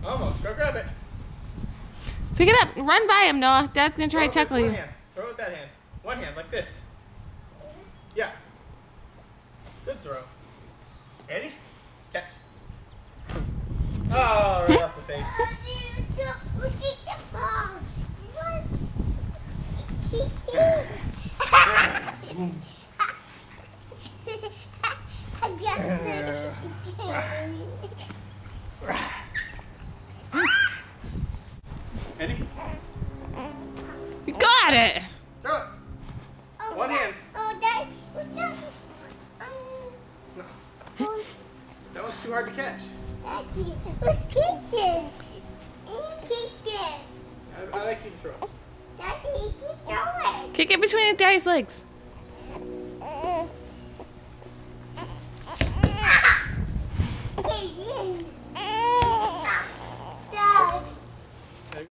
Almost. Go grab it. Pick it up. Run by him, Noah. Dad's going to try to tackle you. Hand. Throw it with that hand. One hand, like this. Yeah. Good throw. Ready? Catch. Oh, right off the face. Ready? You got it. Throw it. One hand. No. That one's too hard to catch. Let's kick this. I like you to throw it. Daddy, keep going. Kick it between Daddy's legs.